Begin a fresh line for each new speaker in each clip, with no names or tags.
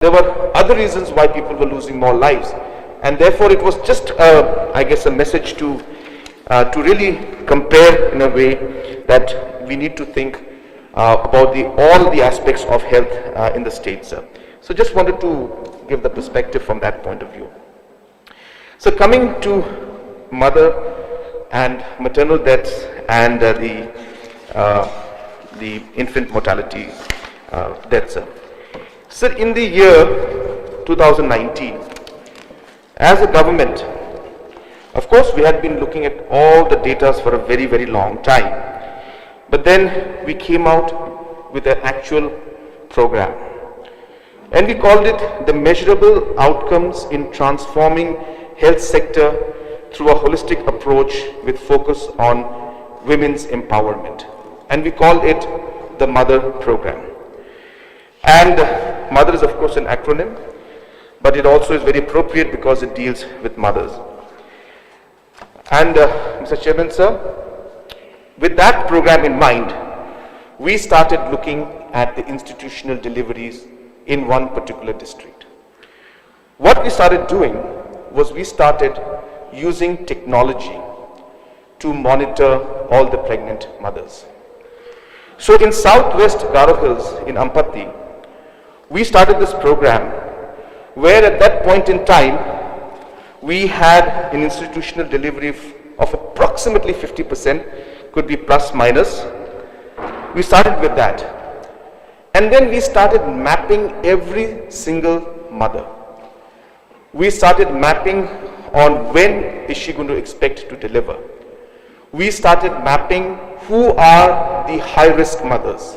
There were other reasons why people were losing more lives, and therefore it was just, I guess, a message to really compare in a way that we need to think about all the aspects of health in the state, sir. So just wanted to give the perspective from that point of view. So coming to mother and maternal deaths and the infant mortality deaths, sir. Sir, in the year 2019, as a government, of course, we had been looking at all the data for a very, very long time. But then we came out with an actual program. And we called it the Measurable Outcomes in Transforming Health Sector through a Holistic Approach with Focus on Women's Empowerment. And we called it the Mother Program. And Mother is, of course, an acronym, but it also is very appropriate because it deals with mothers. And Mr. Chairman, sir, with that program in mind, we started looking at the institutional deliveries in one particular district. What we started doing was we started using technology to monitor all the pregnant mothers. So in Southwest Garo Hills in Ampatti, we started this program where at that point in time, we had an institutional delivery of approximately 50%, could be plus minus. We started with that. And then we started mapping every single mother. We started mapping on when is she going to expect to deliver. We started mapping who are the high-risk mothers.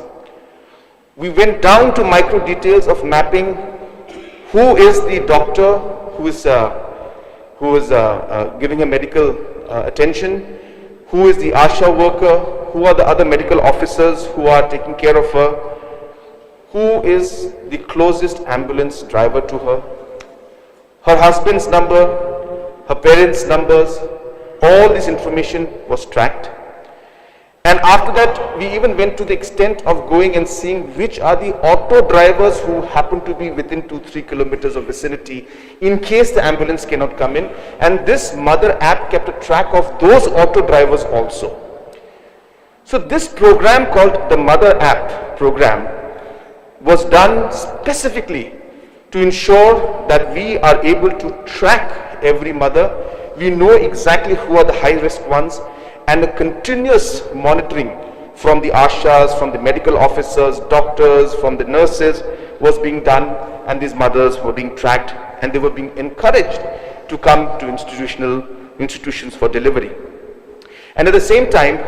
We went down to micro details of mapping who is the doctor who is giving her medical attention, who is the ASHA worker, who are the other medical officers who are taking care of her, who is the closest ambulance driver to her husband's number, her parents' numbers, all this information was tracked. And after that, we even went to the extent of going and seeing which are the auto drivers who happen to be within 2-3 kilometers of vicinity in case the ambulance cannot come in. And this mother app kept a track of those auto drivers also. So this program called the Mother App program was done specifically to ensure that we are able to track every mother. We know exactly who are the high-risk ones, and a continuous monitoring from the ASHAs, from the medical officers, doctors, from the nurses was being done, and these mothers were being tracked, and they were being encouraged to come to institutions for delivery. And at the same time,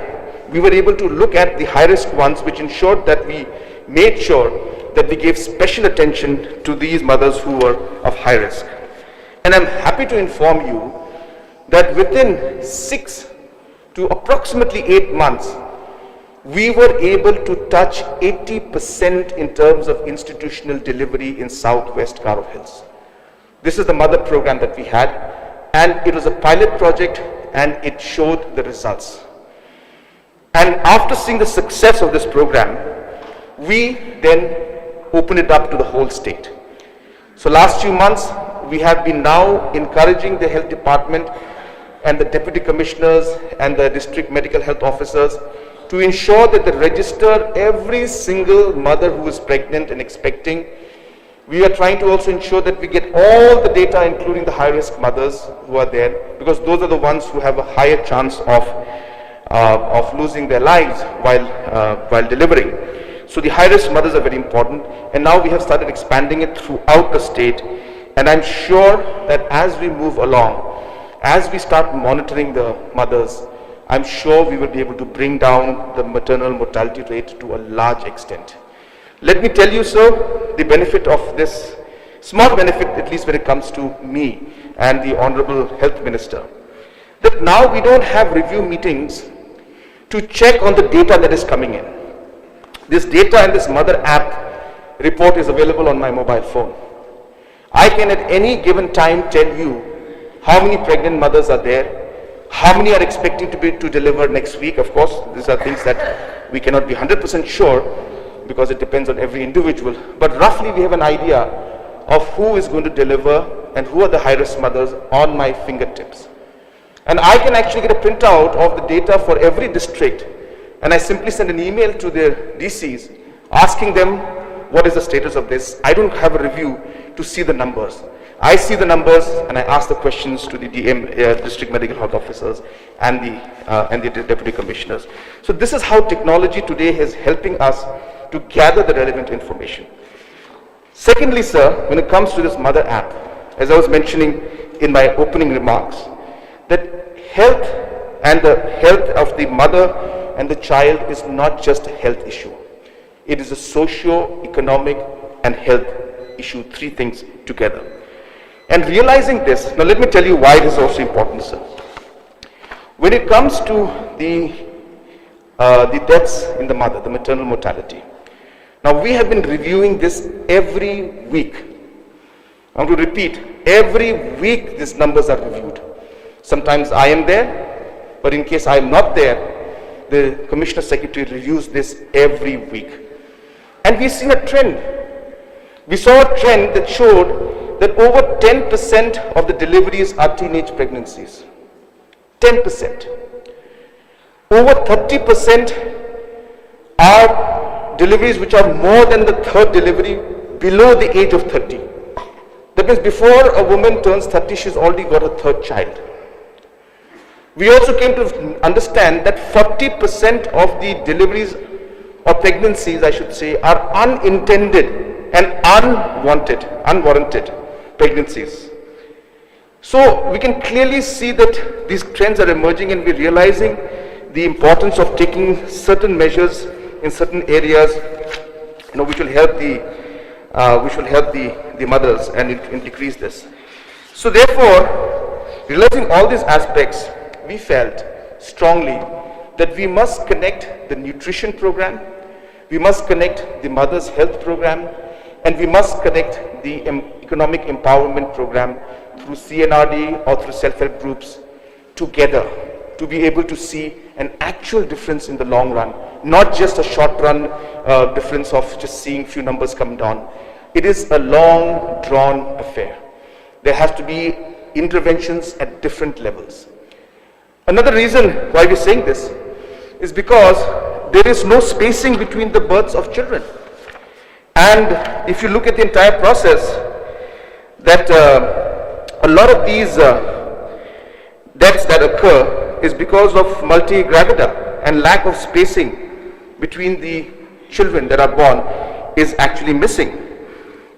we were able to look at the high-risk ones, which ensured that we made sure that we gave special attention to these mothers who were of high risk. And I'm happy to inform you that within 6 to approximately 8 months, we were able to touch 80% in terms of institutional delivery in Southwest Garo Hills. This is the Mother program that we had, and it was a pilot project, and it showed the results. And after seeing the success of this program, we then opened it up to the whole state. So last few months, we have been now encouraging the health department and the deputy commissioners and the district medical health officers to ensure that they register every single mother who is pregnant and expecting. We are trying to also ensure that we get all the data, including the high-risk mothers who are there, because those are the ones who have a higher chance of losing their lives while delivering. So the high-risk mothers are very important, and now we have started expanding it throughout the state. And I'm sure that as we move along, as we start monitoring the mothers, I'm sure we will be able to bring down the maternal mortality rate to a large extent. Let me tell you, sir, the benefit of this, small benefit at least when it comes to me and the Honorable Health Minister, that now we don't have review meetings to check on the data that is coming in. This data and this Mother app report is available on my mobile phone. I can at any given time tell you how many pregnant mothers are there, how many are expecting to deliver next week. Of course, these are things that we cannot be 100% sure because it depends on every individual. But roughly we have an idea of who is going to deliver and who are the high-risk mothers on my fingertips. And I can actually get a printout of the data for every district, and I simply send an email to their DCs asking them what is the status of this. I don't have a review to see the numbers. I see the numbers and I ask the questions to the district medical health officers and the deputy commissioners. So this is how technology today is helping us to gather the relevant information. Secondly, sir, when it comes to this mother app, as I was mentioning in my opening remarks, that health and the health of the mother and the child is not just a health issue. It is a socio-economic and health issue, three things together. And realizing this, now let me tell you why it is also important, sir. When it comes to the deaths in the mother, the maternal mortality, now we have been reviewing this every week. I want to repeat, every week these numbers are reviewed. Sometimes I am there, but in case I am not there, the Commissioner Secretary reviews this every week. And we've seen a trend. We saw a trend that showed that over 10% of the deliveries are teenage pregnancies. 10%. Over 30% are deliveries which are more than the third delivery below the age of 30. That means before a woman turns 30, she's already got a third child. We also came to understand that 40% of the deliveries or pregnancies, I should say, are unintended and unwarranted pregnancies. So we can clearly see that these trends are emerging, and we're realizing the importance of taking certain measures in certain areas, which will help the mothers and decrease this. So therefore, realizing all these aspects, we felt strongly that we must connect the nutrition program, we must connect the mother's health program, and we must connect the economic empowerment program through CNRD or through self-help groups together to be able to see an actual difference in the long run, not just a short-run difference of just seeing few numbers come down. It is a long, drawn affair. There has to be interventions at different levels. Another reason why we're saying this is because there is no spacing between the births of children. And if you look at the entire process, that a lot of these deaths that occur is because of multi-gravida, and lack of spacing between the children that are born is actually missing.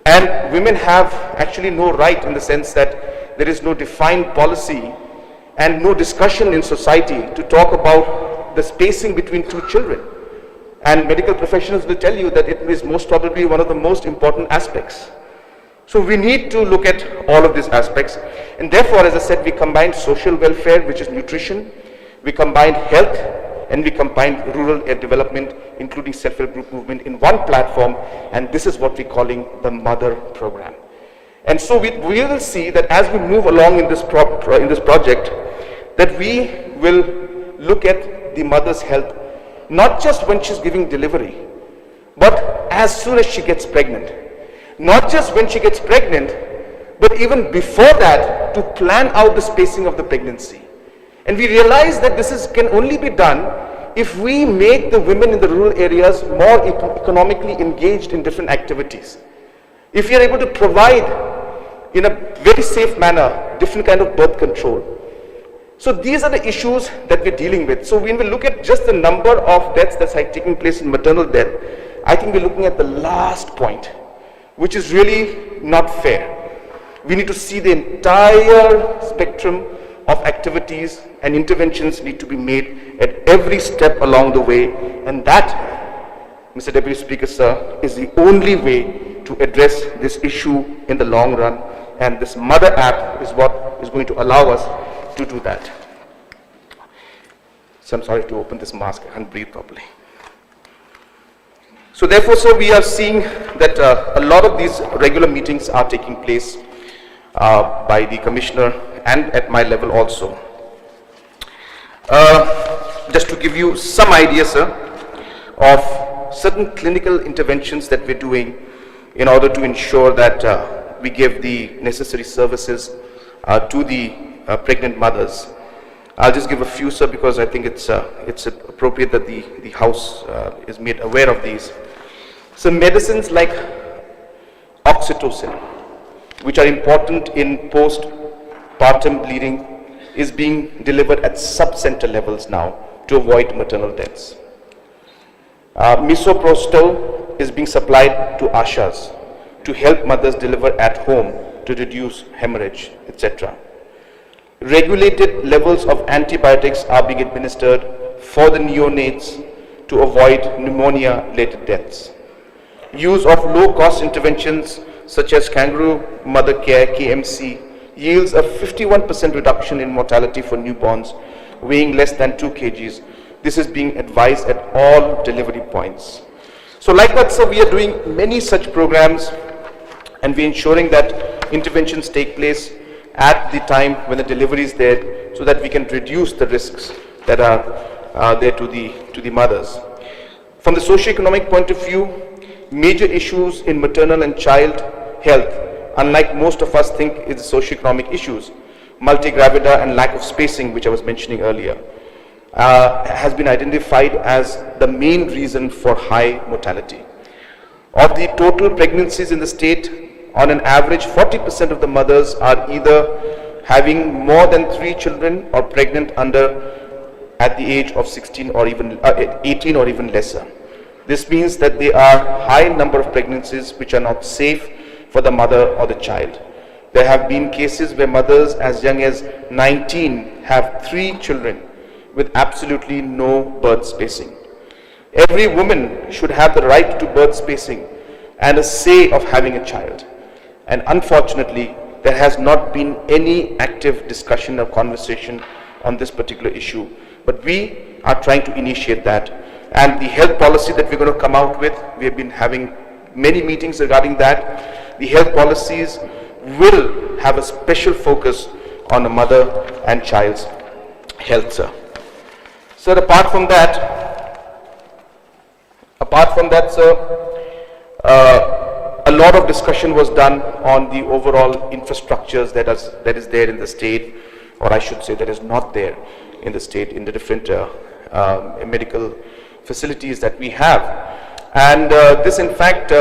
And women have actually no right, in the sense that there is no defined policy and no discussion in society to talk about the spacing between two children. And medical professionals will tell you that it is most probably one of the most important aspects. So we need to look at all of these aspects. And therefore, as I said, we combined social welfare, which is nutrition, we combined health, and we combined rural development, including self-help group movement, in one platform. And this is what we're calling the Mother Program. And so we will see that as we move along in this project, that we will look at the mother's health, not just when she's giving delivery, but as soon as she gets pregnant. Not just when she gets pregnant, but even before that, to plan out the spacing of the pregnancy. And we realize that this can only be done if we make the women in the rural areas more economically engaged in different activities. If we are able to provide in a very safe manner different kind of birth control. So these are the issues that we're dealing with. So when we look at just the number of deaths that's taking place in maternal death, I think we're looking at the last point, which is really not fair. We need to see the entire spectrum of activities, and interventions need to be made at every step along the way. And that, Mr. Deputy Speaker, sir, is the only way to address this issue in the long run. And this Mother app is what is going to allow us to do that. So I'm sorry to open this mask, I can't breathe properly. So therefore, sir, we are seeing that a lot of these regular meetings are taking place by the Commissioner and at my level also. Just to give you some idea, sir, of certain clinical interventions that we're doing in order to ensure that we give the necessary services to the pregnant mothers. I'll just give a few, sir, because I think it's appropriate that the House is made aware of these. So medicines like oxytocin, which are important in postpartum bleeding, is being delivered at sub-center levels now to avoid maternal deaths. Misoprostol is being supplied to ASHAs to help mothers deliver at home to reduce hemorrhage, etc. Regulated levels of antibiotics are being administered for the neonates to avoid pneumonia-related deaths. Use of low-cost interventions such as Kangaroo Mother Care, KMC, yields a 51% reduction in mortality for newborns weighing less than 2 kgs. This is being advised at all delivery points. So like that, sir, we are doing many such programs, and we're ensuring that interventions take place at the time when the delivery is there, so that we can reduce the risks that are there to the mothers. From the socio-economic point of view, major issues in maternal and child health, unlike most of us think, is the socio-economic issues. Multigravida and lack of spacing, which I was mentioning earlier, has been identified as the main reason for high mortality. Of the total pregnancies in the state, on an average, 40% of the mothers are either having more than 3 children or pregnant at the age of 16 or even 18 or even lesser. This means that there are high number of pregnancies which are not safe for the mother or the child. There have been cases where mothers as young as 19 have 3 children with absolutely no birth spacing. Every woman should have the right to birth spacing and a say of having a child. And unfortunately, there has not been any active discussion or conversation on this particular issue. But we are trying to initiate that. And the health policy that we're going to come out with, we have been having many meetings regarding that. The health policies will have a special focus on the mother and child's health, sir. So apart from that, sir, a lot of discussion was done on the overall infrastructures that is there in the state, or I should say that is not there in the state, in the different medical facilities that we have. And this, in fact,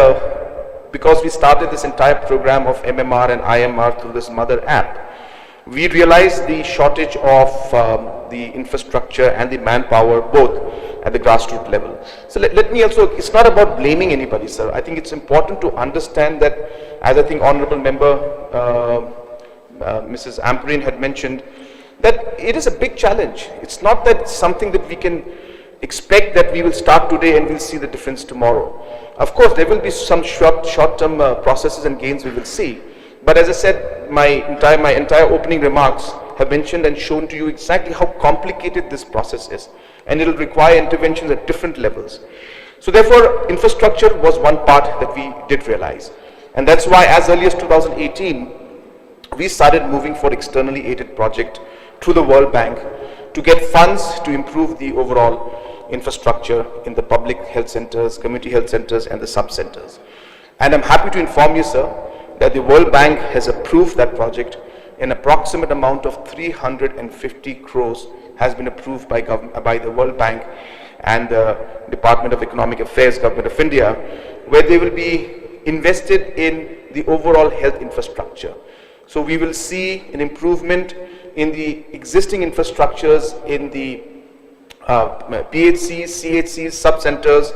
because we started this entire program of MMR and IMR through this Mother app, we realized the shortage of the infrastructure and the manpower both at the grassroots level. So let me also, it's not about blaming anybody, sir. I think it's important to understand that, as I think Honorable Member Mrs. Ampareen had mentioned, that it is a big challenge. It's not that it's something that we can expect that we will start today and we'll see the difference tomorrow. Of course, there will be some short-term processes and gains we will see. But as I said, my entire opening remarks have mentioned and shown to you exactly how complicated this process is. And it will require interventions at different levels. So therefore, infrastructure was one part that we did realize. And that's why as early as 2018, we started moving for externally aided project through the World Bank to get funds to improve the overall infrastructure in the public health centers, community health centers, and the sub-centers. And I'm happy to inform you, sir, that the World Bank has approved that project. An approximate amount of 350 crores has been approved by the World Bank and the Department of Economic Affairs, Government of India, where they will be invested in the overall health infrastructure. So we will see an improvement in the existing infrastructures in the PHCs, CHCs, sub-centers,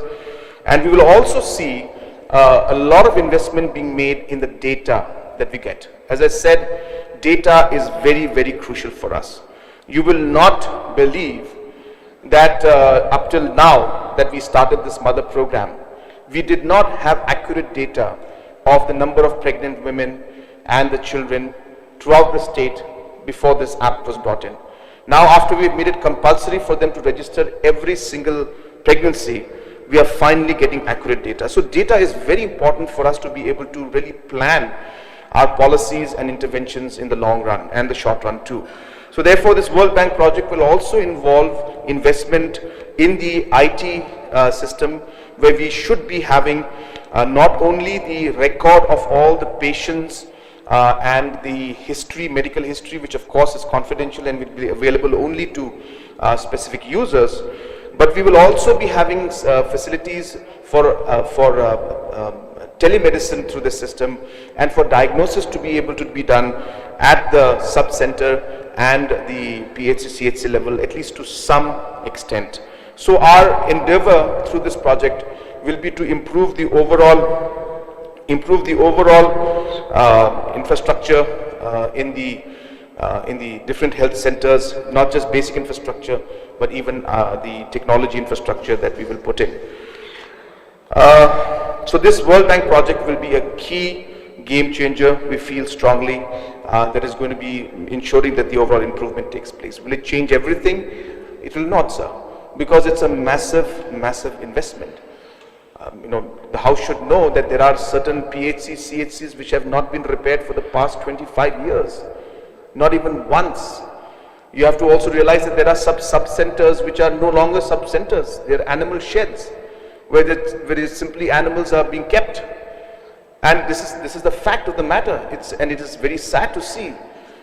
and we will also see a lot of investment being made in the data that we get. As I said, data is very, very crucial for us. You will not believe that up till now that we started this Mother program, we did not have accurate data of the number of pregnant women and the children throughout the state before this app was brought in. Now, after we've made it compulsory for them to register every single pregnancy, we are finally getting accurate data. So data is very important for us to be able to really plan our policies and interventions in the long run and the short run too. So therefore, this World Bank project will also involve investment in the IT system, where we should be having not only the record of all the patients and the history, medical history, which of course is confidential and will be available only to specific users. But we will also be having facilities for telemedicine through the system, and for diagnosis to be able to be done at the sub-center and the PHC, CHC level, at least to some extent. So our endeavor through this project will be to improve the overall infrastructure in the different health centers, not just basic infrastructure, but even the technology infrastructure that we will put in. So this World Bank project will be a key game changer, we feel strongly, that is going to be ensuring that the overall improvement takes place. Will it change everything? It will not, sir, because it's a massive investment. The House should know that there are certain PHCs, CHCs which have not been repaired for the past 25 years, not even once. You have to also realize that there are sub-centers which are no longer sub-centers. They are animal sheds, where simply animals are being kept. And this is the fact of the matter. And it is very sad to see.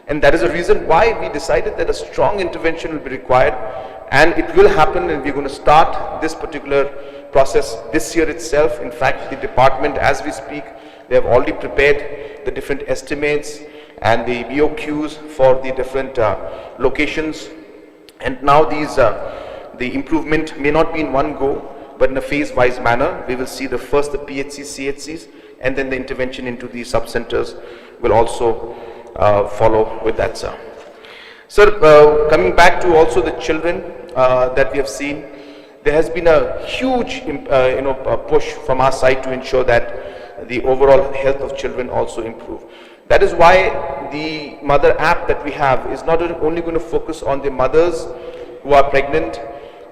And that is the reason why we decided that a strong intervention will be required, and it will happen, and we're going to start this particular process this year itself. In fact, the department, as we speak, they have already prepared the different estimates and the BOQs for the different locations. And now the improvement may not be in one go, but in a phase-wise manner. We will see the PHCs, CHCs, and then the intervention into the sub-centers will also follow with that, sir. Sir, coming back to also the children that we have seen, there has been a huge push from our side to ensure that the overall health of children also improve. That is why the mother app that we have is not only going to focus on the mothers who are pregnant,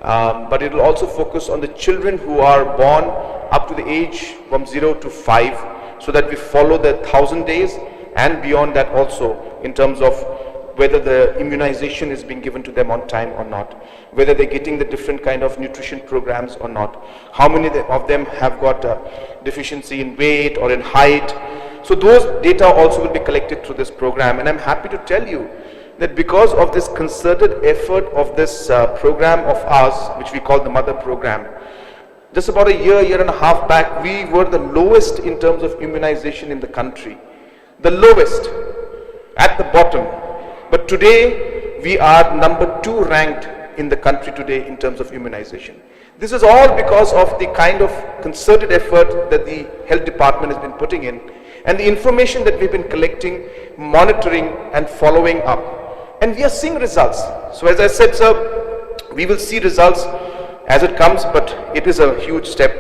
but it will also focus on the children who are born up to the age from 0 to 5, so that we follow the 1,000 days and beyond that also, in terms of whether the immunization is being given to them on time or not, whether they're getting the different kind of nutrition programs or not, how many of them have got a deficiency in weight or in height. So those data also will be collected through this program, and I'm happy to tell you that because of this concerted effort of this program of ours, which we call the Mother Program, just about a year and a half back, we were the lowest in terms of immunization in the country. The lowest, at the bottom. But today, we are number 2 ranked in the country today in terms of immunization. This is all because of the kind of concerted effort that the health department has been putting in, and the information that we've been collecting, monitoring and following up. And we are seeing results. So as I said, sir, we will see results as it comes, but it is a huge step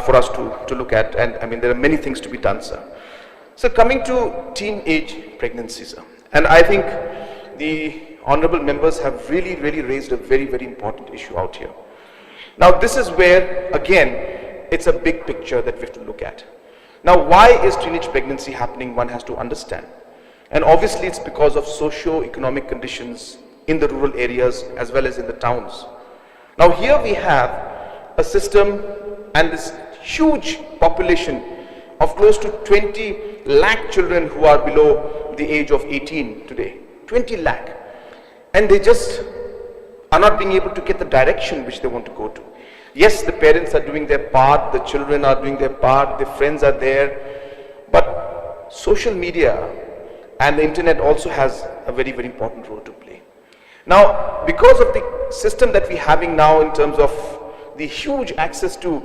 for us to look at. And I mean, there are many things to be done, sir. So coming to teenage pregnancy, sir. And I think the honorable members have really raised a very important issue out here. Now this is where, again, it's a big picture that we have to look at. Now why is teenage pregnancy happening, one has to understand. And obviously it's because of socio-economic conditions in the rural areas as well as in the towns. Now here we have a system and this huge population of close to 20 lakh children who are below the age of 18 today. 20 lakh. And they just are not being able to get the direction which they want to go to. Yes, the parents are doing their part, the children are doing their part, their friends are there, but social media and the internet also has a very important role to play. Now, because of the system that we're having now in terms of the huge access to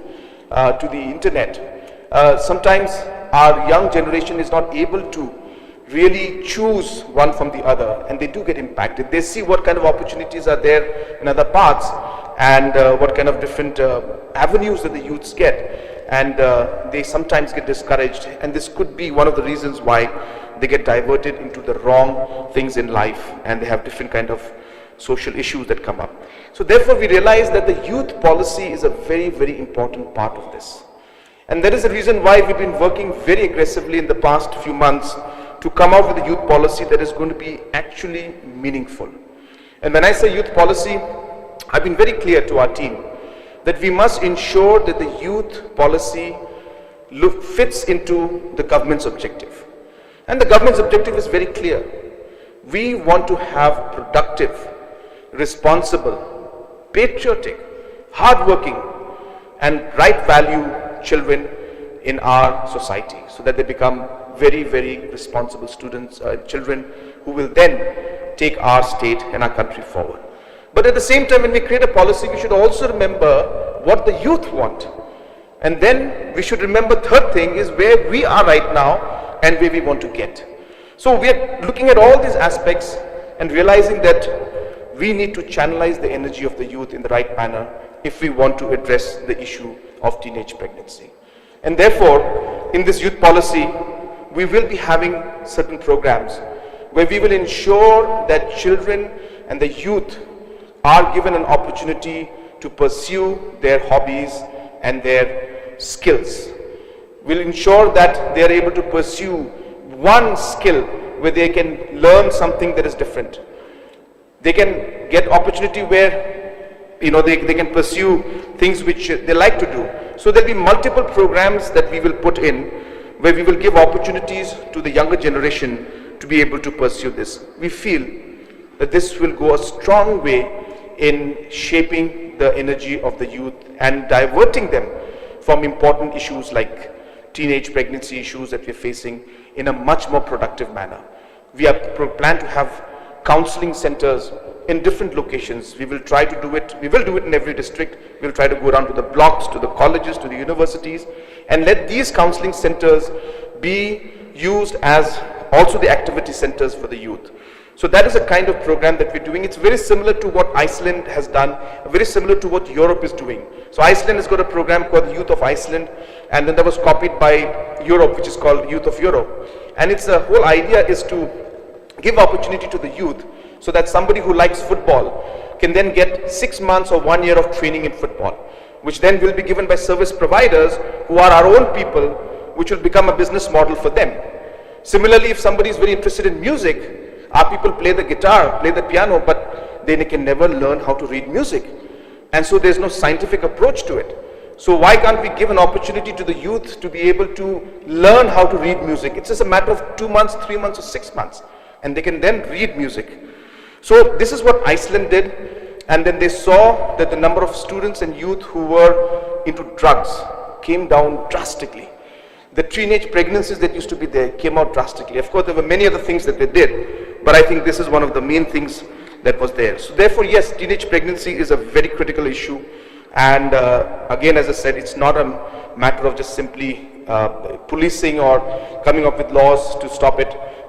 the internet, sometimes our young generation is not able to really choose one from the other, and they do get impacted. They see what kind of opportunities are there in other parts, and what kind of different avenues that the youths get, and they sometimes get discouraged, and this could be one of the reasons why they get diverted into the wrong things in life, and they have different kind of social issues that come up. So therefore we realize that the youth policy is a very important part of this, and that is the reason why we've been working very aggressively in the past few months to come out with a youth policy that is going to be actually meaningful. And when I say youth policy, I've been very clear to our team that we must ensure that the youth policy fits into the government's objective. And the government's objective is very clear. We want to have productive, responsible, patriotic, hardworking, and right value children in our society, so that they become very, very responsible students, children who will then take our state and our country forward. But at the same time, when we create a policy, we should also remember what the youth want. And then we should remember, third thing is where we are right now and where we want to get. So we are looking at all these aspects and realizing that we need to channelize the energy of the youth in the right manner if we want to address the issue of teenage pregnancy. And therefore, in this youth policy, we will be having certain programs where we will ensure that children and the youth are given an opportunity to pursue their hobbies and their skills. We'll ensure that they are able to pursue one skill where they can learn something that is different. They can get opportunity where they can pursue things which they like to do. So there'll be multiple programs that we will put in where we will give opportunities to the younger generation to be able to pursue this. We feel that this will go a strong way in shaping the energy of the youth and diverting them from important issues like teenage pregnancy issues that we're facing in a much more productive manner. We plan to have counseling centers in different locations. We will try to do it. We will do it in every district. We'll try to go down to the blocks, to the colleges, to the universities, and let these counseling centers be used as also the activity centers for the youth. So that is a kind of program that we're doing. It's very similar to what Iceland has done, very similar to what Europe is doing. So Iceland has got a program called the Youth of Iceland, and then that was copied by Europe, which is called Youth of Europe. And its whole idea is to give opportunity to the youth so that somebody who likes football can then get 6 months or 1 year of training in football, which then will be given by service providers who are our own people, which will become a business model for them. Similarly, if somebody is very interested in music, our people play the guitar, play the piano, but they can never learn how to read music. And so there's no scientific approach to it. So why can't we give an opportunity to the youth to be able to learn how to read music? It's just a matter of 2 months, 3 months, or 6 months, and they can then read music. So this is what Iceland did, and then they saw that the number of students and youth who were into drugs came down drastically. The teenage pregnancies that used to be there came out drastically. Of course, there were many other things that they did, but I think this is one of the main things that was there. So therefore, yes, teenage pregnancy is a very critical issue. And again, as I said, it's not a matter of just simply policing or coming up with laws to stop it.